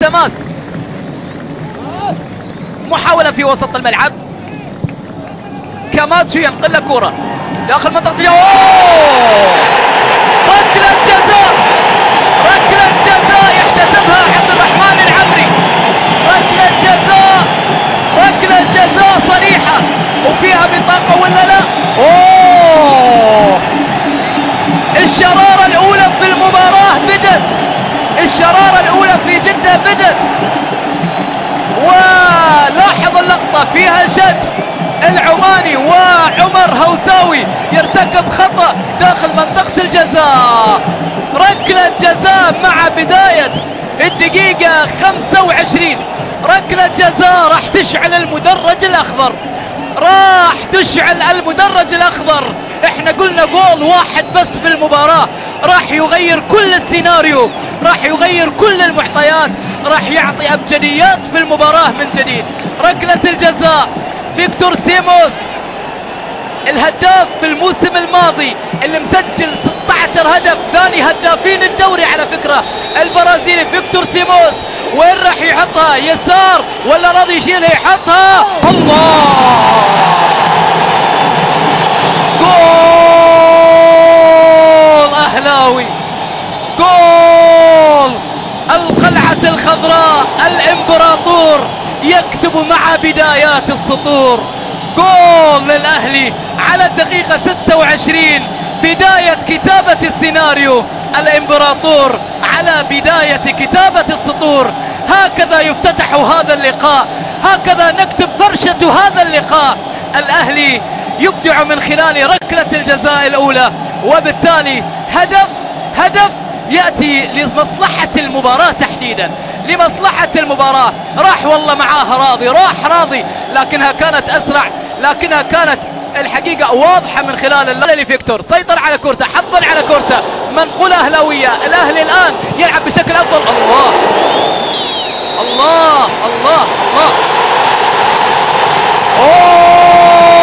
تماس، محاولة في وسط الملعب، كاماتشو ينقل له كرة داخل منطقة الجزاء. ركلة جزاء، ركلة جزاء يحتسبها عبد الرحمن العمري. ركلة جزاء، ركلة جزاء صريحة وفيها بطاقة ولا لا؟ اوه، الشرارة الأولى في المباراة بدت، الشرارة الأولى في جدة بدت. ولاحظ اللقطة فيها شد العماني وعمر هوساوي يرتكب خطأ داخل منطقة الجزاء. ركلة جزاء مع بداية الدقيقة 25. ركلة جزاء راح تشعل المدرج الأخضر، راح تشعل المدرج الأخضر. احنا قلنا جول واحد بس في المباراة راح يغير كل السيناريو، راح يغير كل المعطيات، راح يعطي أبجديات في المباراة من جديد. ركلة الجزاء فيكتور سيموس، الهداف في الموسم الماضي اللي مسجل 16 هدف، ثاني هدافين الدوري على فكرة البرازيلي فيكتور سيموس. وين راح يحطها؟ يسار ولا راضي يشيلها؟ يحطها. الله، جول أهلاوي، جول القلعة الخضراء الإمبراطور يكتب مع بدايات السطور. جول للأهلي على الدقيقة 26، بداية كتابة السيناريو. الإمبراطور على بداية كتابة السطور. هكذا يفتتح هذا اللقاء، هكذا نكتب فرشة هذا اللقاء. الأهلي يبدع من خلال ركلة الجزاء الأولى، وبالتالي هدف يأتي لمصلحة المباراة تحديدا، لمصلحة المباراة. راح والله معاها راضي، راح راضي، لكنها كانت أسرع، لكنها كانت الحقيقة واضحة من خلال اللي فيكتور سيطر على كورته، حضر على كورته، منقولة أهلاوية. الأهلي الآن يلعب بشكل أفضل. الله الله الله الله، أوه،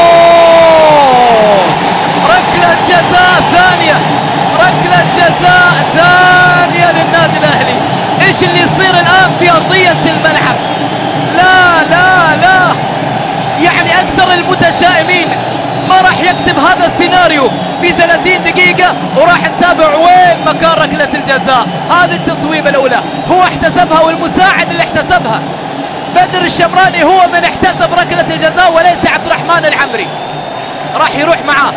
ركلة جزاء ثانية، ركلة جزاء ثانية للنادي الأهلي. إيش اللي يصير الآن في أرضية الملعب؟ لا لا لا، يعني أكثر المتشائمين ما راح يكتب هذا السيناريو في 30 دقيقة، وراح نتابع وين مكان ركلة الجزاء. هذه التصويبة الأولى هو احتسبها، والمساعد اللي احتسبها بدر الشمراني هو من احتسب ركلة الجزاء وليس عبد الرحمن العمري. راح يروح معاه،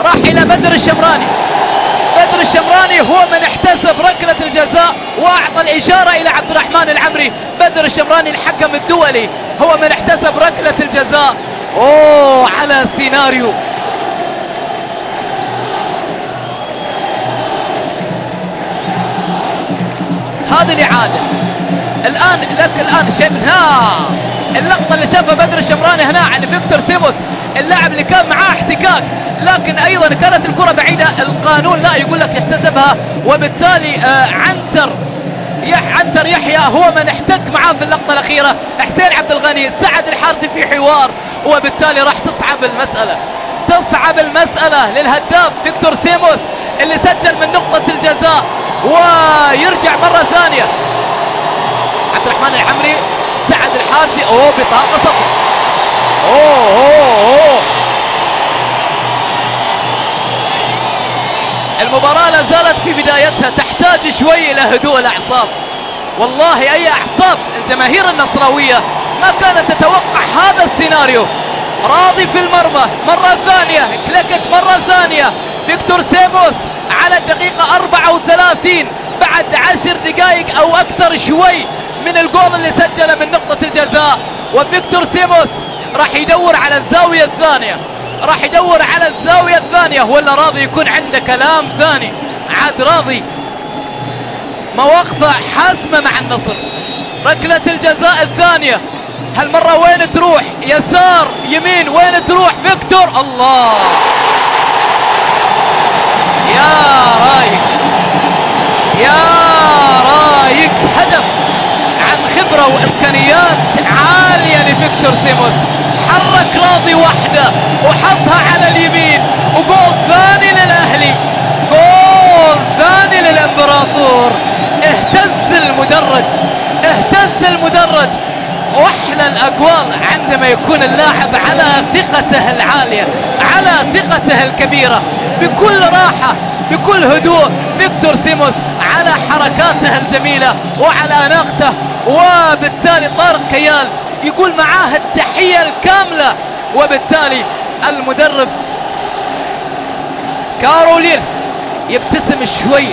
راح إلى بدر الشمراني. بدر الشمراني هو من احتسب ركلة الجزاء وأعطى الإشارة إلى عبد الرحمن العمري. بدر الشمراني الحكم الدولي هو من احتسب ركلة الجزاء. أوه، على سيناريو. هذه الإعادة الآن لك، الآن شايف اللقطة اللي شافها بدر الشمراني هنا عن فيكتور سيموس، اللاعب اللي كان معاه احتكاك، لكن أيضا كانت الكرة بعيدة. القانون لا يقول لك يحتسبها، وبالتالي عنتر يحيى هو من احتك معاه في اللقطة الأخيرة. حسين عبد الغني سعد الحارثي في حوار، وبالتالي راح تصعب المسألة للهداف فيكتور سيموس اللي سجل من نقطة الجزاء، ويرجع مرة ثانية عبد الرحمن العمري. سعد الحارثي، اوه، بطاقة صفر. اوه المباراة لا زالت في بدايتها، تحتاج شوي إلى هدوء الأعصاب. والله أي أعصاب الجماهير النصراوية ما كانت تتوقع هذا السيناريو. راضي في المرمى مرة ثانية، كلكت مرة ثانية. فيكتور سيموس على الدقيقة 34 بعد 10 دقائق أو أكثر شوي من الجول اللي سجله من نقطة الجزاء. وفيكتور سيموس راح يدور على الزاوية الثانية، راح يدور على الزاوية الثانية، ولا راضي يكون عنده كلام ثاني. عاد راضي مواقفه حاسمة مع النصر. ركلة الجزاء الثانية هالمرة وين تروح؟ يسار يمين، وين تروح فيكتور؟ الله، يا رايق يا رايق. هدف عن خبرة وإمكانيات عالية لفيكتور سيموس. حرك راضي وحده وحطها على اليمين، وجول ثاني للأهلي، جول ثاني للإمبراطور. اهتز المدرج، الأقوال عندما يكون اللاعب على ثقته العالية، على ثقته الكبيرة، بكل راحة بكل هدوء. فيكتور سيمونز على حركاته الجميلة وعلى أناقته، وبالتالي طارق كيال يقول معاه التحية الكاملة. وبالتالي المدرب كارولين يبتسم شوي